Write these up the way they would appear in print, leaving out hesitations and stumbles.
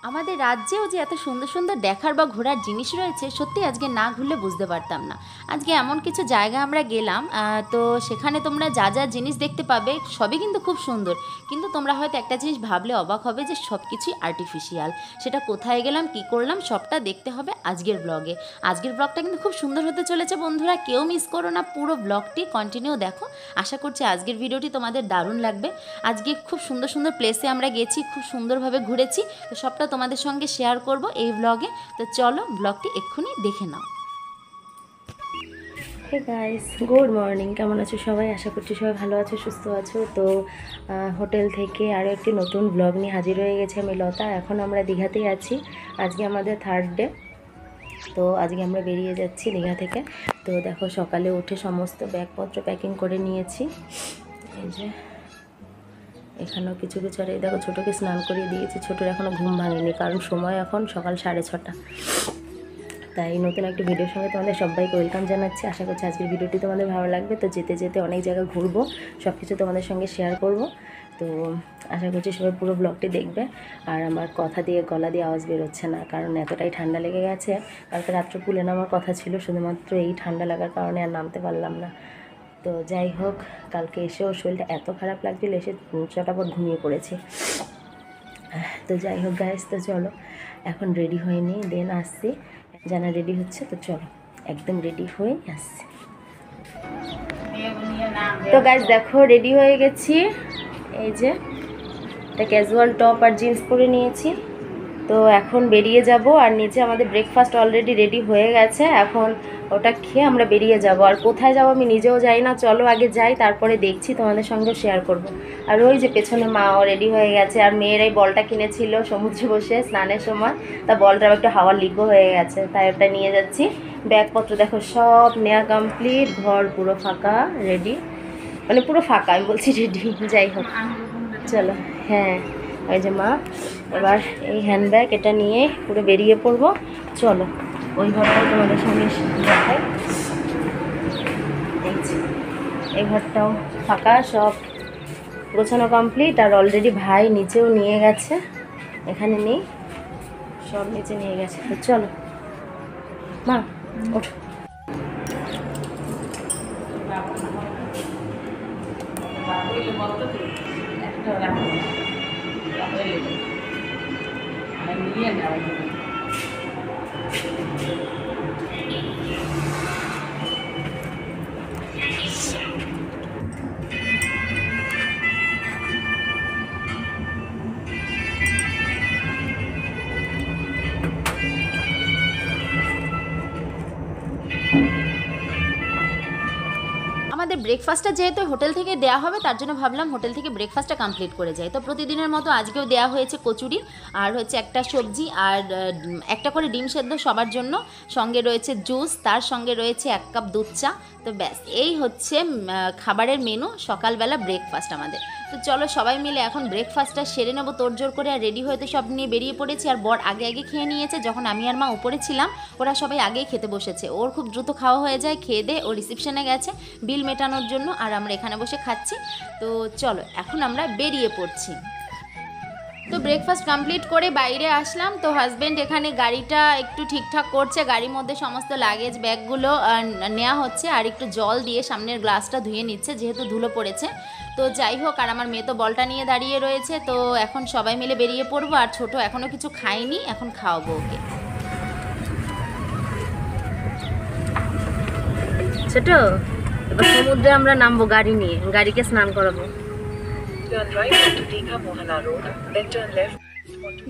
আমাদের রাজ্যেও যে এত সুন্দর সুন্দর দেখার বা ঘোরার জিনিস রয়েছে, সত্যি আজকে না ঘুরলে বুঝতে পারতাম না। আজকে এমন কিছু জায়গা আমরা গেলাম, তো সেখানে তোমরা যা যা জিনিস দেখতে পাবে সবই কিন্তু খুব সুন্দর। কিন্তু তোমরা হয়তো একটা জিনিস ভাবলে অবাক হবে যে সব কিছুই আর্টিফিশিয়াল। সেটা কোথায় গেলাম, কি করলাম, সবটা দেখতে হবে আজকের ব্লগে। আজকের ব্লগটা কিন্তু খুব সুন্দর হতে চলেছে বন্ধুরা, কেউ মিস করো না, পুরো ব্লগটি কন্টিনিউ দেখো। আশা করছি আজকের ভিডিওটি তোমাদের দারুণ লাগবে। আজকে খুব সুন্দর সুন্দর প্লেসে আমরা গেছি, খুব সুন্দরভাবে ঘুরেছি, তো সবটা তোমাদের সঙ্গে শেয়ার করব এই ব্লগে। তো চলো ব্লগটি এক্ষুনি দেখে নাও। Hey guys, good morning. কেমন আছো সবাই? আশা করছি সবাই ভালো আছো, সুস্থ আছো। তো হোটেল থেকে আরও একটি নতুন ব্লগ নিয়ে হাজির হয়ে গেছে আমি লতা। এখন আমরা দীঘাতেই আছি, আজকে আমাদের থার্ড ডে। তো আজকে আমরা বেরিয়ে যাচ্ছি দীঘা থেকে। তো দেখো সকালে উঠে সমস্ত ব্যাগপত্র প্যাকিং করে নিয়েছি। এই যে এখানেও কিছু কিছু, আর এই দেখো ছোটোকে স্নান করিয়ে দিয়েছি। ছোটোর এখনও ঘুম ভাঙেনি, কারণ সময় এখন সকাল 6:30। তাই নতুন একটা ভিডিওর সঙ্গে তোমাদের সবাইকে ওয়েলকাম জানাচ্ছি। আশা করছি আজকের ভিডিওটি তোমাদের ভালো লাগবে। তো যেতে যেতে অনেক জায়গা ঘুরবো, সব কিছু তোমাদের সঙ্গে শেয়ার করব। তো আশা করছি সবাই পুরো ব্লগটি দেখবে। আর আমার কথা দিয়ে, গলা দিয়ে আওয়াজ বেরোচ্ছে না, কারণ এতটাই ঠান্ডা লেগে গেছে। কালকে রাত্রে পুলে নামার কথা ছিল, শুধুমাত্র এই ঠান্ডা লাগার কারণে আর নামতে পারলাম না। তো যাই হোক, কালকে এসেও শরীরটা এত খারাপ লাগছিল, এসে চটাপট ঘুমিয়ে পড়েছি। তো যাই হোক গাইস, তো চলো এখন রেডি হয়ে নিই, দেন আসছি। জানা রেডি হচ্ছে, তো চলো একদম রেডি হয়ে আসছি। তো গাইস দেখো রেডি হয়ে গেছি। এই যে একটা ক্যাজুয়াল টপ আর জিন্স পরে নিয়েছি। তো এখন বেরিয়ে যাব। আর নিচে আমাদের ব্রেকফাস্ট অলরেডি রেডি হয়ে গেছে, এখন ওটা খেয়ে আমরা বেরিয়ে যাব। আর কোথায় যাব আমি নিজেও যাই না, চলো আগে যাই, তারপরে দেখছি, তোমাদের সঙ্গে শেয়ার করব। আর ওই যে পেছনে মাও রেডি হয়ে গেছে। আর মেয়ের এই বলটা কিনেছিল সমুদ্রে বসে স্নানের সময়, তা বলটা একটু হাওয়ার লিকও হয়ে গেছে, তাই ওটা নিয়ে যাচ্ছি। ব্যাগপত্র দেখো সব নেওয়া কমপ্লিট, ঘর পুরো ফাঁকা, রেডি, মানে পুরো ফাঁকা, আমি বলছি রেডি। যাই হোক চলো। হ্যাঁ ওই যে মা, এবার এই হ্যান্ডব্যাগ এটা নিয়ে পুরো বেরিয়ে পড়বো। চলো ওই ঘরটাও তোমাদের সঙ্গে দেখাই। দেখছি এই ঘরটাও ফাঁকা, সব গোছানো কমপ্লিট। আর অলরেডি ভাই নিচেও নিয়ে গেছে, এখানে নেই, সব নিচে নিয়ে গেছে। তো চলো মা ওঠো। আমাদের ব্রেকফাস্টটা যেহেতু হোটেল থেকে দেওয়া হবে, তার জন্য ভাবলাম হোটেল থেকে ব্রেকফাস্টটা কমপ্লিট করে যাই। তো প্রতিদিনের মতো আজকেও দেওয়া হয়েছে কচুরি, আর হচ্ছে একটা সবজি, আর একটা করে ডিম সেদ্ধ সবার জন্য, সঙ্গে রয়েছে জুস, তার সঙ্গে রয়েছে 1 কাপ দুধ চা। তো ব্যাস এই হচ্ছে খাবারের মেনু, সকালবেলা ব্রেকফাস্ট আমাদের। তো চলো সবাই মিলে এখন ব্রেকফাস্টটা সেরে নেবো তোড়জোড় করে। আর রেডি হয়ে তো সব নিয়ে বেরিয়ে পড়েছি। আর বর আগে আগে খেয়ে নিয়েছে, যখন আমি আর মা উপরে ছিলাম ওরা সবাই আগেই খেতে বসেছে। ওর খুব দ্রুত খাওয়া হয়ে যায়, খেয়ে দিয়ে ও রিসেপশনে গেছে বিল মেটানোর জন্য, আর আমরা এখানে বসে খাচ্ছি। তো চলো এখন আমরা বেরিয়ে পড়ছি। তো ব্রেকফাস্ট কমপ্লিট করে বাইরে আসলাম। তো হাজব্যান্ড এখানে গাড়িটা একটু ঠিকঠাক করছে, গাড়ির মধ্যে সমস্ত লাগেজ ব্যাগগুলো নেওয়া হচ্ছে, আর একটু জল দিয়ে সামনের গ্লাসটা ধুয়ে নিচ্ছে, যেহেতু ধুলো পড়েছে। তো যাই হোক, আর আমার মেয়ে তো বলটা নিয়ে দাঁড়িয়ে রয়েছে। তো এখন সবাই মিলে বেরিয়ে পড়বো। আর ছোট এখনও কিছু খায়নি, এখন খাওয়াবো ওকে। ছোট এবার সমুদ্রে আমরা নামবো গাড়ি নিয়ে, গাড়িকে স্নান করাবো।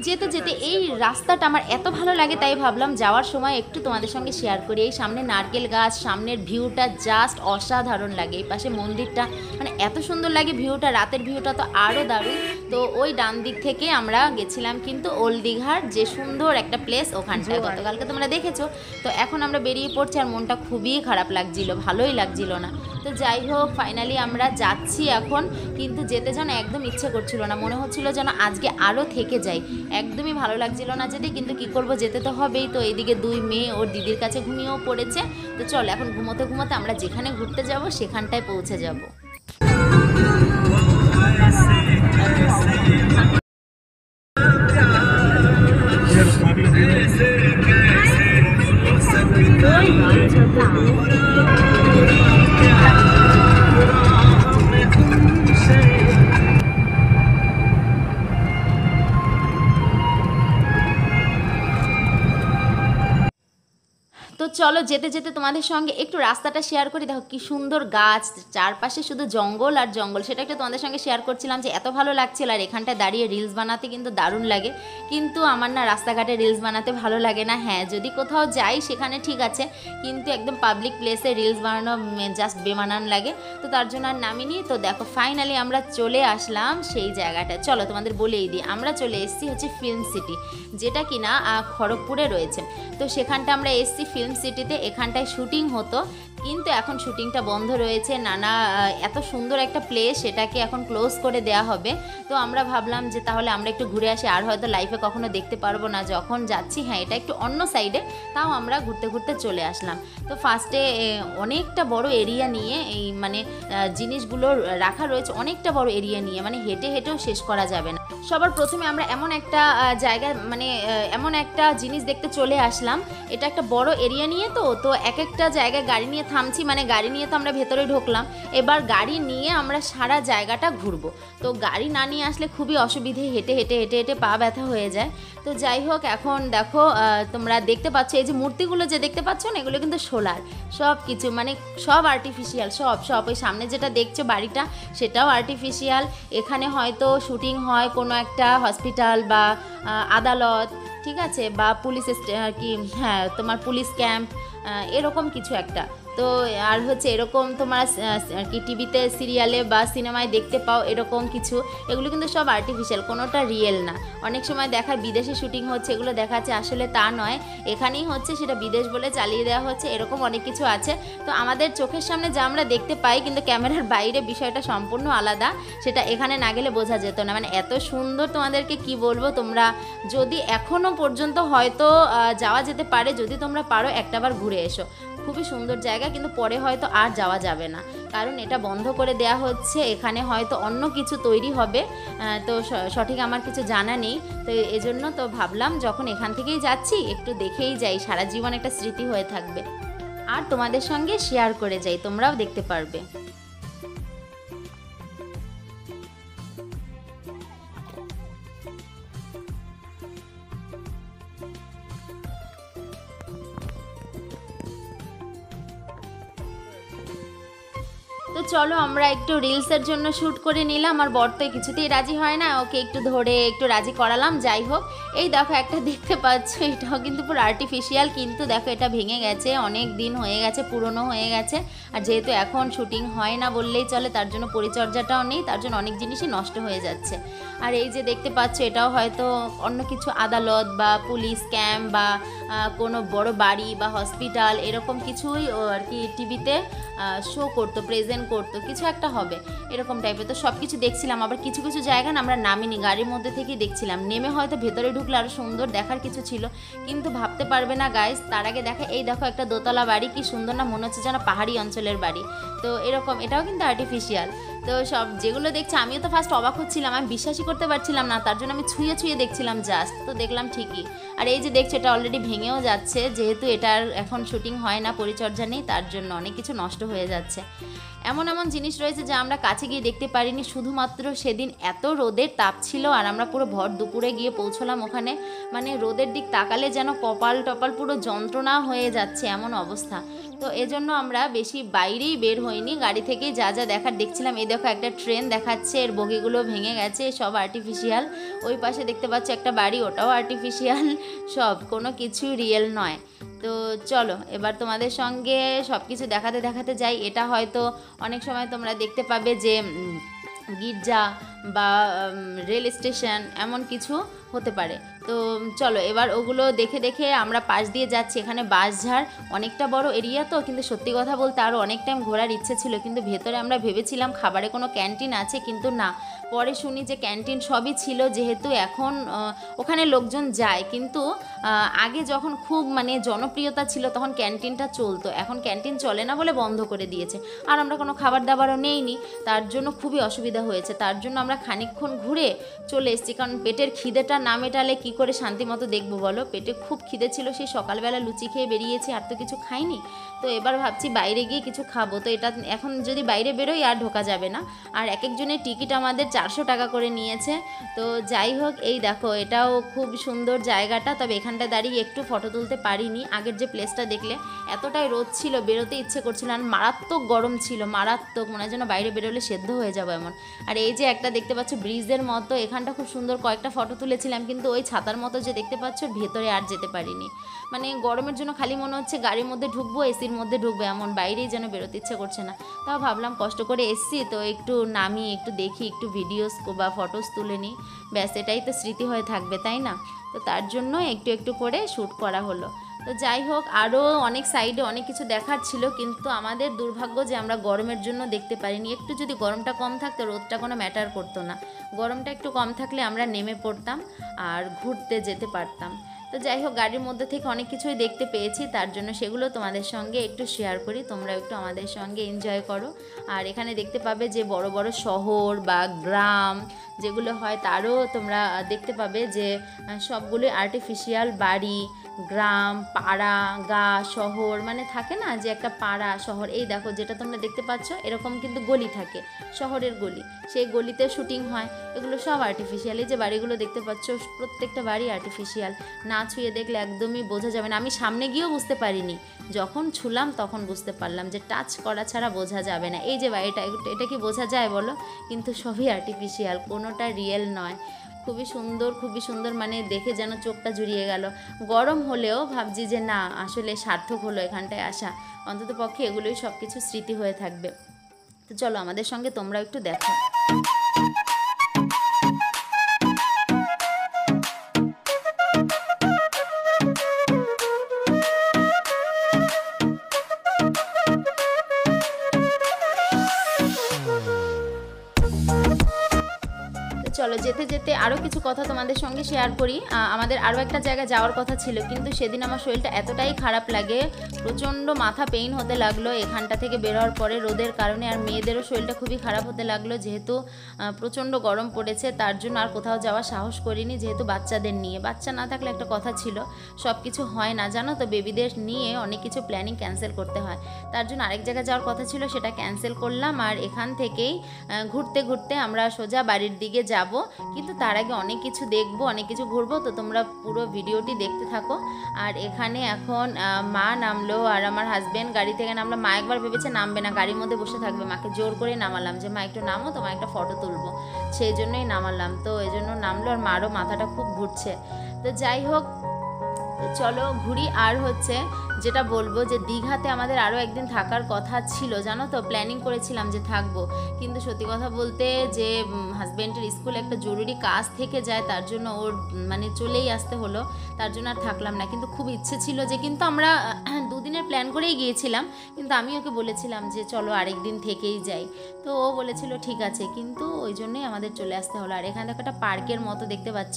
যেতে যেতে এই রাস্তাটা আমার এত ভালো লাগে, তাই ভাবলাম যাওয়ার সময় একটু তোমাদের সঙ্গে শেয়ার করি। এই সামনে নারকেল গাছ, সামনের ভিউটা জাস্ট অসাধারণ লাগে। এই পাশে মন্দিরটা, মানে এত সুন্দর লাগে ভিউটা, রাতের ভিউটা তো আরও দারুণ। তো ওই ডান দিক থেকে আমরা গেছিলাম কিন্তু ওল্ড দীঘার যে সুন্দর একটা প্লেস, ওখানটায় গতকালকে তোমরা দেখেছো। তো এখন আমরা বেরিয়ে পড়ছি, আর মনটা খুবই খারাপ লাগছিল, ভালোই লাগছিল না। তো যাই হোক ফাইনালি আমরা যাচ্ছি এখন। কিন্তু যেতে যেন একদম ইচ্ছে করছিল না, মনে হচ্ছিল যেন আজকে আরও থেকে যাই, একদমই ভালো লাগছিল না যেতে। কিন্তু কি করব, যেতে তো হবেই। তো এইদিকে 2 মেয়ে ওর দিদির কাছে ঘুমিয়েও পড়েছে। তো চল এখন ঘুমোতে ঘুমোতে আমরা যেখানে ঘুরতে যাব সেখানটায় পৌঁছে যাব। চলো যেতে যেতে তোমাদের সঙ্গে একটু রাস্তাটা শেয়ার করি। দেখো কি সুন্দর গাছ, চারপাশে শুধু জঙ্গল আর জঙ্গল, সেটা একটু তোমাদের সঙ্গে শেয়ার করছিলাম যে এত ভালো লাগছিল। আর এখানটায় দাঁড়িয়ে রিলস বানাতে কিন্তু দারুণ লাগে, কিন্তু আমার না রাস্তাঘাটে রিলস বানাতে ভালো লাগে না। হ্যাঁ, যদি কোথাও যাই সেখানে ঠিক আছে, কিন্তু একদম পাবলিক প্লেসে রিলস বানানো জাস্ট বেমানান লাগে, তো তার জন্য আর নামিনি। তো দেখো ফাইনালি আমরা চলে আসলাম সেই জায়গাটা। চলো তোমাদের বলেই দিই, আমরা চলে এসেছি হচ্ছে ফিল্ম সিটি, যেটা কিনা খড়গপুরে রয়েছে। তো সেখানটা আমরা এসেছি ফিল্ম সিটিতে, এখানটায় শুটিং হতো, কিন্তু এখন শুটিংটা বন্ধ রয়েছে। এত সুন্দর একটা প্লেস, সেটাকে এখন ক্লোজ করে দেওয়া হবে। তো আমরা ভাবলাম যে তাহলে আমরা একটু ঘুরে আসি, আর হয়তো লাইফে কখনো দেখতে পারবো না যখন যাচ্ছি। হ্যাঁ, এটা একটু অন্য সাইডে, তাও আমরা ঘুরতে ঘুরতে চলে আসলাম। তো ফার্স্টে অনেকটা বড় এরিয়া নিয়ে এই মানে জিনিসগুলো রাখা রয়েছে, অনেকটা বড় এরিয়া নিয়ে, মানে হেঁটে হেঁটেও শেষ করা যাবে না। সবার প্রথমে আমরা এমন একটা জায়গায় মানে এমন একটা জিনিস দেখতে চলে আসলাম। এটা একটা বড় এরিয়া নিয়ে, তো এক একটা জায়গায় গাড়ি নিয়ে থামছি, মানে গাড়ি নিয়ে তো আমরা ভেতরে ঢুকলাম, এবার গাড়ি নিয়ে আমরা সারা জায়গাটা ঘুরবো। তো গাড়ি না নিয়ে আসলে খুবই অসুবিধে, হেঁটে হেঁটে হেঁটে হেঁটে পা ব্যথা হয়ে যায়। তো যাই হোক, এখন দেখো তোমরা দেখতে পাচ্ছ এই যে মূর্তিগুলো যে দেখতে পাচ্ছ না, এগুলো কিন্তু সোলার, সব কিছু মানে সব আর্টিফিশিয়াল, সব ওই সামনে যেটা দেখছো বাড়িটা, সেটাও আর্টিফিশিয়াল। এখানে হয়তো শুটিং হয় কোনো একটা হসপিটাল বা আদালত, ঠিক আছে, বা পুলিশ কি, হ্যাঁ তোমার পুলিশ ক্যাম্প, এরকম কিছু একটা। তো আর হচ্ছে এরকম তোমার আর কি টিভিতে সিরিয়ালে বা সিনেমায় দেখতে পাও এরকম কিছু, এগুলো কিন্তু সব আর্টিফিশিয়াল, কোনোটা রিয়েল না। অনেক সময় দেখায় বিদেশে শুটিং হচ্ছে, এগুলো দেখাচ্ছে, আসলে তা নয়, এখানেই হচ্ছে, সেটা বিদেশ বলে চালিয়ে দেওয়া হচ্ছে, এরকম অনেক কিছু আছে। তো আমাদের চোখের সামনে যা আমরা দেখতে পাই, কিন্তু ক্যামেরার বাইরে বিষয়টা সম্পূর্ণ আলাদা, সেটা এখানে না গেলে বোঝা যেত না। মানে এত সুন্দর, তোমাদেরকে কি বলবো, তোমরা যদি এখনও পর্যন্ত হয়তো যাওয়া যেতে পারে, যদি তোমরা পারো একটাবার ঘুরে এসো, খুবই সুন্দর জায়গা। কিন্তু পরে হয়তো আর যাওয়া যাবে না, কারণ এটা বন্ধ করে দেয়া হচ্ছে, এখানে হয়তো অন্য কিছু তৈরি হবে। তো সঠিক আমার কিছু জানা নেই, তো এজন্য তো ভাবলাম যখন এখান থেকেই যাচ্ছি একটু দেখেই যাই, সারা জীবন একটা স্মৃতি হয়ে থাকবে, আর তোমাদের সঙ্গে শেয়ার করে যাই, তোমরাও দেখতে পারবে। তো চলো আমরা একটু রিলসের জন্য শ্যুট করে নিলাম। আর বর তো কিছুতেই রাজি হয় না, ওকে একটু ধরে একটু রাজি করালাম। যাই হোক, এই দেখো একটা দেখতে পাচ্ছ, এটাও কিন্তু পুরো আর্টিফিশিয়াল, কিন্তু দেখো এটা ভেঙে গেছে, অনেক দিন হয়ে গেছে, পুরনো হয়ে গেছে। আর যেহেতু এখন শুটিং হয় না বললেই চলে, তার জন্য পরিচর্যাটাও নেই, তার জন্য অনেক জিনিসই নষ্ট হয়ে যাচ্ছে। আর এই যে দেখতে পাচ্ছ, এটাও হয়তো অন্য কিছু আদালত বা পুলিশ ক্যাম্প বা কোনো বড় বাড়ি বা হসপিটাল, এরকম কিছুই আর কি টিভিতে শো করতো, প্রেজেন্ট করতো, কিছু একটা হবে এরকম টাইপের। তো সব কিছু দেখছিলাম, আবার কিছু কিছু জায়গা না আমরা নামিনি, গাড়ির মধ্যে থেকেই দেখছিলাম, নেমে হয়তো ভেতরে ঢুকলে আরও সুন্দর দেখার কিছু ছিল, কিন্তু ভাবতে পারবে না গাইস। তার আগে দেখা, এই দেখো একটা দোতলা বাড়ি, কি সুন্দর না, মনে হচ্ছে যেন পাহাড়ি অঞ্চলের বাড়ি। তো এরকম, এটাও কিন্তু আর্টিফিশিয়াল। তো সব যেগুলো দেখছি, আমিও তো ফার্স্ট অবাক হচ্ছিলাম, আমি বিশ্বাসই করতে পারছিলাম না, তার জন্য আমি ছুঁয়ে ছুঁয়ে দেখছিলাম জাস্ট, তো দেখলাম ঠিকই। আর এই যে দেখছো, এটা অলরেডি ভেঙেও যাচ্ছে, যেহেতু এটার এখন শুটিং হয় না, পরিচর্যা নেই, তার জন্য অনেক কিছু নষ্ট হয়ে যাচ্ছে। এমন এমন জিনিস রয়েছে যা আমরা কাছে গিয়ে দেখতে পারিনি, শুধুমাত্র সেদিন এত রোদের তাপ ছিল, আর আমরা পুরো ভর দুপুরে গিয়ে পৌঁছলাম ওখানে, মানে রোদের দিক তাকালে যেন কপাল টপাল পুরো যন্ত্রণা হয়ে যাচ্ছে, এমন অবস্থা। তো এজন্য আমরা বেশি বাইরেই বের হইনি, গাড়ি থেকেই যা যা দেখার দেখছিলাম। এই দেখো একটা ট্রেন দেখাচ্ছে, এর বগিগুলো ভেঙে গেছে, সব আর্টিফিশিয়াল। ওই পাশে দেখতে পাচ্ছ একটা বাড়ি, ওটাও আর্টিফিশিয়াল, সব, কোনো কিছু রিয়েল নয়। তো চলো এবার তোমাদের সঙ্গে সব কিছু দেখাতে দেখাতে যাই। এটা হয়তো অনেক সময় তোমরা দেখতে পাবে যে গির্জা বা রেল স্টেশন, এমন কিছু হতে পারে। তো চলো এবার ওগুলো দেখে দেখে আমরা পাশ দিয়ে যাচ্ছি। এখানে বাঁশঝাড়, অনেকটা বড় এরিয়া তো, কিন্তু সত্যি কথা বলতে আরও অনেক টাইম ঘোরার ইচ্ছে ছিল, কিন্তু ভেতরে আমরা ভেবেছিলাম খাবারে কোনো ক্যান্টিন আছে, কিন্তু না, পরে শুনি যে ক্যান্টিন সবই ছিল, যেহেতু এখন ওখানে লোকজন যায়, কিন্তু আগে যখন খুব মানে জনপ্রিয়তা ছিল তখন ক্যান্টিনটা চলতো, এখন ক্যান্টিন চলে না বলে বন্ধ করে দিয়েছে। আর আমরা কোনো খাবার দাবারও নেইনি, তার জন্য খুবই অসুবিধা হয়েছে, তার জন্য আমরা খানিকক্ষণ ঘুরে চলে এসেছি, কারণ পেটের খিদেটা না মেটালে কী করে শান্তি মতো দেখবো বলো। পেটে খুব খিদে ছিল, সেই সকালবেলা লুচি খেয়ে বেরিয়েছি, আর তো কিছু খাইনি। তো তো এবার ভাবছি বাইরে গিয়ে কিছু খাবো। তো এটা এখন যদি বাইরে বেরোই আর ঢোকা যাবে না। আর এক একজনের টিকিট আমাদের 400 টাকা করে নিয়েছে। তো যাই হোক, এই দেখো এটাও খুব সুন্দর জায়গাটা, তবে এখানটা দাঁড়িয়ে একটু ফটো তুলতে পারিনি। আগের যে প্লেসটা দেখলে এতটাই রোদ ছিল, বেরোতে ইচ্ছে করছিল না, মারাত্মক গরম ছিল, মারাত্মক, মনে হয় যেন বাইরে বেরোলে সেদ্ধ হয়ে যাবো এমন। আর এই যে একটা দেখতে পাচ্ছ ব্রিজের মতো, এখানটা খুব সুন্দর কয়েকটা ফটো তুলেছিলাম, কিন্তু ওই ছাতার মতো যে দেখতে পাচ্ছ ভেতরে আর যেতে পারিনি। মানে গরমের জন্য খালি মনে হচ্ছে গাড়ির মধ্যে ঢুকবো, এসির মধ্যে ঢুকবো, এমন, বাইরেই যেন বেরোতে ইচ্ছে করছে না। তাও ভাবলাম কষ্ট করে এসছি তো একটু নামি, একটু দেখি, একটু ভিডিওস বা ফটোস তুলে নিই, ব্যাস এটাই তো স্মৃতি হয়ে থাকবে, তাই না? তো তার জন্য একটু একটু করে শ্যুট করা হলো। তো যাই হোক, আরও অনেক সাইডে অনেক কিছু দেখার ছিল, কিন্তু আমাদের দুর্ভাগ্য যে আমরা গরমের জন্য দেখতে পারিনি। একটু যদি গরমটা কম থাকতো, রোদটা কোনো ম্যাটার করতো না, গরমটা একটু কম থাকলে আমরা নেমে পড়তাম আর ঘুরতে যেতে পারতাম। তো যাই হোক, গাড়ির মধ্যে থেকে অনেক কিছুই দেখতে পেয়েছি, তার জন্য সেগুলো তোমাদের সঙ্গে একটু শেয়ার করি, তোমরা একটু আমাদের সঙ্গে এনজয় করো। আর এখানে দেখতে পাবে যে বড় বড় শহর বা গ্রাম যেগুলো হয়, তারও তোমরা দেখতে পাবে যে সবগুলো আর্টিফিশিয়াল বাড়ি, গ্রাম, পাড়া, গা, শহর, মানে থাকে না যে একটা পাড়া শহর। এই দেখো যেটা তোমরা দেখতে পাচ্ছ, এরকম কিন্তু গলি থাকে, শহরের গলি, সেই গলিতে শুটিং হয়, এগুলো সব আর্টিফিশিয়াল। এই যে বাড়িগুলো দেখতে পাচ্ছ, প্রত্যেকটা বাড়ি আর্টিফিশিয়াল, না ছুঁয়ে দেখলে একদমই বোঝা যাবে না। আমি সামনে গিয়েও বুঝতে পারিনি, যখন ছুলাম তখন বুঝতে পারলাম যে টাচ করা ছাড়া বোঝা যাবে না। এই যে বাড়িটা, এটা কি বোঝা যায় বলো? কিন্তু সবই আর্টিফিশিয়াল, কোনোটা রিয়েল নয়। খুবই সুন্দর, খুবই সুন্দর, মানে দেখে যেন চোখটা জুড়িয়ে গেল। গরম হলেও ভাবছি যে না, আসলে সার্থক হলো এখানটায় আসা, অন্তত পক্ষে এগুলোই সব কিছু স্মৃতি হয়ে থাকবে। তো চলো আমাদের সঙ্গে তোমরা একটু দেখো। চলো যেতে যেতে আরও কিছু কথা তোমাদের সঙ্গে শেয়ার করি। আমাদের আরও একটা জায়গায় যাওয়ার কথা ছিল, কিন্তু সেদিন আমার শরীরটা এতটাই খারাপ লাগে, প্রচণ্ড মাথা পেইন হতে লাগলো এখানটা থেকে বেরোর পরে রোদের কারণে। আর মেয়েদেরও শরীরটা খুবই খারাপ হতে লাগলো, যেহেতু প্রচণ্ড গরম পড়েছে, তার জন্য আর কোথাও যাওয়ার সাহস করিনি, যেহেতু বাচ্চাদের নিয়ে। বাচ্চা না থাকলে একটা কথা ছিল, সব কিছু হয় না জানো তো, বেবিদের নিয়ে অনেক কিছু প্ল্যানিং ক্যান্সেল করতে হয়। তার জন্য আরেক জায়গায় যাওয়ার কথা ছিল, সেটা ক্যান্সেল করলাম। আর এখান থেকেই ঘুরতে ঘুরতে আমরা সোজা বাড়ির দিকে যাব, কিন্তু তার আগে অনেক কিছু দেখবো, অনেক কিছু ঘুরবো। তো তোমরা পুরো ভিডিওটি দেখতে থাকো। আর এখানে এখন মা নামলো আর আমার হাজব্যান্ড গাড়ি থেকে নামলো। মা একবার ভেবেছে নামবে না, গাড়ির মধ্যে বসে থাকবে, মাকে জোর করে নামালাম যে মা একটু নামো, তোমার একটা ফটো তুলবো, সেই জন্যই নামালাম। তো এই জন্য নামলো, আর মারও মাথাটা খুব ঘুরছে। তো যাই হোক, চলো ঘুরি। আর হচ্ছে যেটা বলবো যে দীঘাতে আমাদের আরও একদিন থাকার কথা ছিল জানো তো, প্ল্যানিং করেছিলাম যে থাকবো, কিন্তু সত্যি কথা বলতে যে হাজব্যান্ডের স্কুলে একটা জরুরি কাজ থেকে যায়, তার জন্য ওর মানে চলেই আসতে হলো, তার জন্য আর থাকলাম না। কিন্তু খুব ইচ্ছে ছিল যে, কিন্তু আমরা দুদিনের প্ল্যান করেই গিয়েছিলাম, কিন্তু আমি ওকে বলেছিলাম যে চলো আরেক দিন থেকেই যাই, তো ও বলেছিল ঠিক আছে, কিন্তু ওই জন্যই আমাদের চলে আসতে হলো। আর এখানে একটা পার্কের মতো দেখতে পাচ্ছ,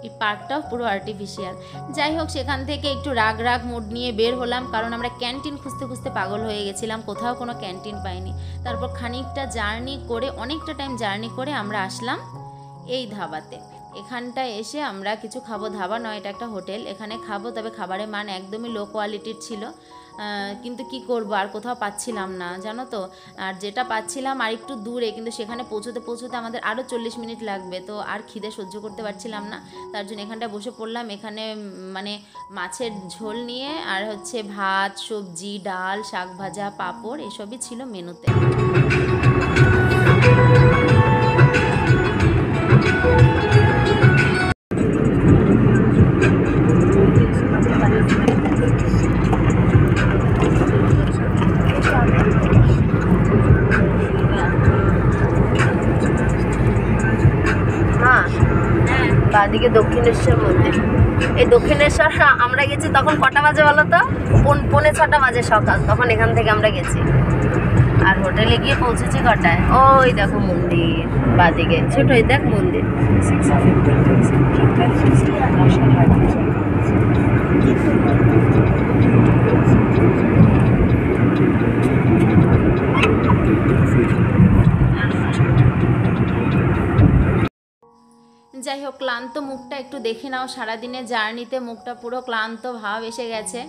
এই পার্কটাও পুরো আর্টিফিশিয়াল। যাই হোক, সেখান থেকে একটু রাগ মুড নিয়ে বের হলাম, কারণ আমরা ক্যান্টিন খুঁজতে খুঁজতে পাগল হয়ে গেছিলাম, কোথাও কোনো ক্যান্টিন পাইনি। তারপর খানিকটা জার্নি করে, অনেকটা টাইম জার্নি করে আমরা আসলাম এই ধাবাতে। এখানটায় এসে আমরা কিছু খাবো, ধাবা নয়, এটা একটা হোটেল, এখানে খাবো। তবে খাবারের মান একদমই লো কোয়ালিটির ছিল, কিন্তু কি করব, আর কোথাও পাচ্ছিলাম না জানো তো। আর যেটা পাচ্ছিলাম আর একটু দূরে, কিন্তু সেখানে পৌঁছতে আমাদের আরও 40 মিনিট লাগবে। তো আর খিদে সহ্য করতে পারছিলাম না, তার জন্য এখানটায় বসে পড়লাম। এখানে মানে মাছের ঝোল নিয়ে আর হচ্ছে ভাত, সবজি, ডাল, শাক ভাজা, পাঁপড়, এসবই ছিল মেনুতে। বাদিকে দক্ষিণেশ্বর মন্দির। এই দক্ষিণেশ্বর আমরা গেছি তখন কটা বাজে বলো তো? 5:45 বাজে সকাল, তখন এখান থেকে আমরা গেছি। আর হোটেলে গিয়ে পৌঁছেছি কটায়? ওই দেখো মন্দির বাদিকে, ছোট ওই দেখ মন্দির। যাই হোক, ক্লান্ত ক্লান্ত মুখটা একটু দেখে নাও, সারাদিনের জার্নিতে মুখটা পুরো ক্লান্ত ভাব এসে গেছে।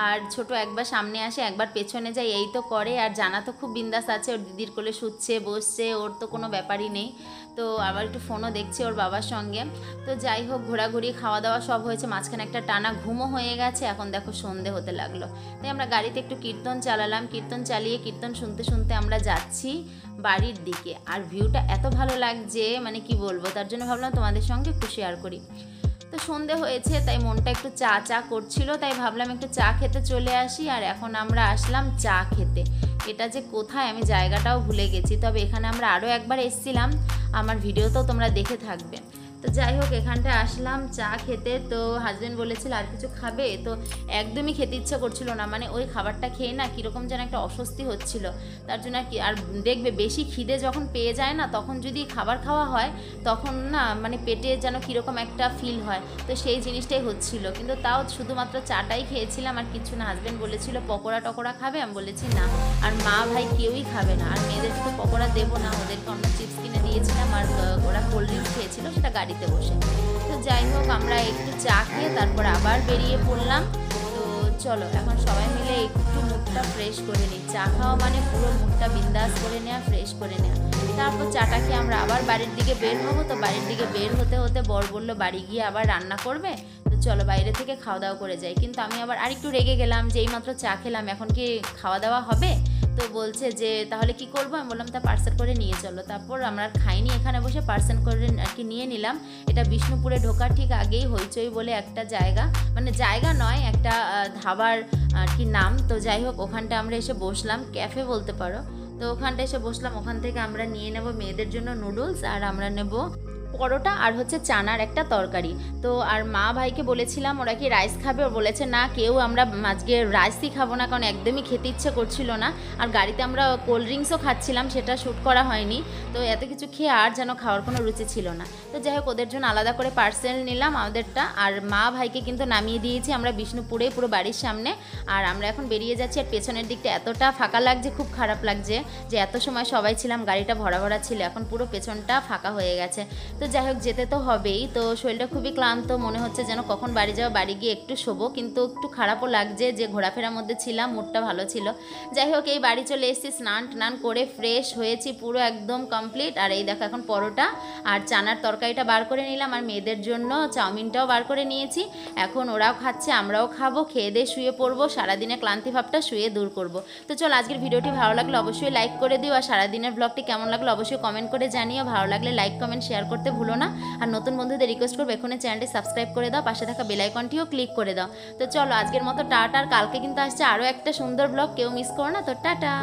আর ছোট একবার সামনে আসে একবার পেছনে যায়, এই তো করে। আর জানা তো খুব বিন্দাস আছে, ওর দিদির কোলে শুচ্ছে বসছে, ওর তো কোনো ব্যাপারই নেই। তো আবার একটু ফোনও দেখছে ওর বাবার সঙ্গে। তো যাই হোক, ঘোরাঘুরি খাওয়া দাওয়া সব হয়েছে, মাঝখানে একটা টানা ঘুমও হয়ে গেছে। এখন দেখো সন্ধে হতে লাগলো, তাই আমরা গাড়িতে একটু কীর্তন চালালাম। কীর্তন চালিয়ে কীর্তন শুনতে শুনতে আমরা যাচ্ছি বাড়ির দিকে। আর ভিউটা এত ভালো লাগছে মানে কি বলবো, তার জন্য ভাবলাম তোমাদের সঙ্গে একটু শেয়ার করি। তো সন্ধে হয়েছে, তাই মনটা একটু চা চা করছিল, তাই ভাবলাম একটু চা খেতে চলে আসি। আর এখন আমরা আসলাম চা খেতে। এটা যে কোথায় আমি জায়গাটাও ভুলে গেছি, তবে এখানে আমরা আরও একবার এসেছিলাম, আমার ভিডিওতেও তোমরা দেখে থাকবে। তো যাই হোক, এখানটায় আসলাম চা খেতে। তো হাজব্যান্ড বলেছিল আর কিছু খাবে, তো একদমই খেতে ইচ্ছা করছিল না। মানে ওই খাবারটা খেয়ে না কীরকম যেন একটা অস্বস্তি হচ্ছিল, তার জন্য আর কি। আর দেখবে বেশি খিদে যখন পেয়ে যায় না, তখন যদি খাবার খাওয়া হয় তখন না মানে পেটে যেন কীরকম একটা ফিল হয়, তো সেই জিনিসটাই হচ্ছিল। কিন্তু তাও শুধুমাত্র চাটাই খেয়েছিলাম আর কিছু না। হাজব্যান্ড বলেছিল পকোড়া টকোড়া খাবে, আমি বলেছি না। আর মা ভাই কেউই খাবে না, আর মেয়েদেরকে তো পকোড়া দেবো না, ওদেরকে অন্য চিপস কিনে দিয়েছিলাম। আর ওরা কোল্ড ড্রিঙ্কস খেয়েছিল, সেটা গাড়িতে বসে। তো যাই হোক, আমরা একটু চা খেয়ে তারপর আবার বেরিয়ে পড়লাম। তো চলো এখন সবাই মিলে একটু মুখটা ফ্রেশ করে নিই। চা খাওয়া মানে পুরো মুখটা বিন্দাস করে নেওয়া, ফ্রেশ করে নেওয়া। তারপর চাটা খেয়ে আমরা আবার বাড়ির দিকে বের হবো। তো বাড়ির দিকে বের হতে হতে বর বললো বাড়ি গিয়ে আবার রান্না করবে, তো চলো বাইরে থেকে খাওয়া দাওয়া করে যাই। কিন্তু আমি আবার আরেকটু রেগে গেলাম যে এইমাত্র চা খেলাম, এখন কি খাওয়া দাওয়া হবে? তো বলছে যে তাহলে কি করবো, আমি বললাম তা পার্সেল করে নিয়ে চলো। তারপর আমরা খাইনি, এখানে বসে পার্সেল করে আর কি নিয়ে নিলাম। এটা বিষ্ণুপুরে ঢোকার ঠিক আগেই হইচই বলে একটা জায়গা, মানে জায়গা নয়, একটা ধাবার আর কি নাম। তো যাই হোক, ওখানটা আমরা এসে বসলাম, ক্যাফে বলতে পারো। তো ওখানটা এসে বসলাম, ওখান থেকে আমরা নিয়ে নেব মেয়েদের জন্য নুডলস, আর আমরা নেব পরোটা আর হচ্ছে চানার একটা তরকারি। তো আর মা ভাইকে বলেছিলাম ওরা কি রাইস খাবে, ও বলেছে না কেউ আমরা আজকে রাইসই খাবো না, কারণ একদমই খেতে ইচ্ছে করছিল না। আর গাড়িতে আমরা কোল্ড ড্রিঙ্কসও খাচ্ছিলাম, সেটা শ্যুট করা হয়নি। তো এত কিছু খেয়ে আর যেন খাওয়ার কোনো রুচি ছিল না। তো যাই হোক, ওদের জন্য আলাদা করে পার্সেল নিলাম আমাদেরটা। আর মা ভাইকে কিন্তু নামিয়ে দিয়েছি আমরা বিষ্ণুপুরে, পুরো বাড়ির সামনে। আর আমরা এখন বেরিয়ে যাচ্ছি। আর পেছনের দিকটা এতটা ফাঁকা লাগছে, খুব খারাপ লাগছে যে এত সময় সবাই ছিলাম, গাড়িটা ভরা ভরা ছিল, এখন পুরো পেছনটা ফাঁকা হয়ে গেছে। তো যাই হোক, যেতে তো হবেই। তো শরীরটা খুবই ক্লান্ত, মনে হচ্ছে যেন কখন বাড়ি যাবো, বাড়ি গিয়ে একটু শোবো। কিন্তু একটু খারাপও লাগছে যে ঘোরাফেরার মধ্যে ছিলাম, মুডটা ভালো ছিল। যাই হোক, এই বাড়ি চলে এসেছি, স্নান টান করে ফ্রেশ হয়েছি পুরো একদম কমপ্লিট। আর এই দেখো এখন পরোটা আর চানার তরকারিটা বার করে নিলাম, আর মেয়েদের জন্য চাউমিনটাও বার করে নিয়েছি। এখন ওরাও খাচ্ছে, আমরাও খাবো, খেয়ে দিয়ে শুয়ে পড়বো, সারাদিনের ক্লান্তি ভাবটা শুয়ে দূর করবো। তো চলো, আজকের ভিডিওটি ভালো লাগলে অবশ্যই লাইক করে দিও। আর সারাদিনের ব্লগটি কেমন লাগলো অবশ্যই কমেন্ট করে জানিও। ভালো লাগলে লাইক কমেন্ট শেয়ার করতে ভুলো না। আর নতুন বন্ধুদের রিকোয়েস্ট করবো এখনই চ্যানেলটি সাবস্ক্রাইব করে দাও, পাশে থাকা বেল আইকনটিও ক্লিক করে দাও। তো চলো, আজকের মতো টাটা। আর কালকে কিন্তু আসছে আরও একটা সুন্দর ব্লগ, কেউ মিস করো না। তো টাটা।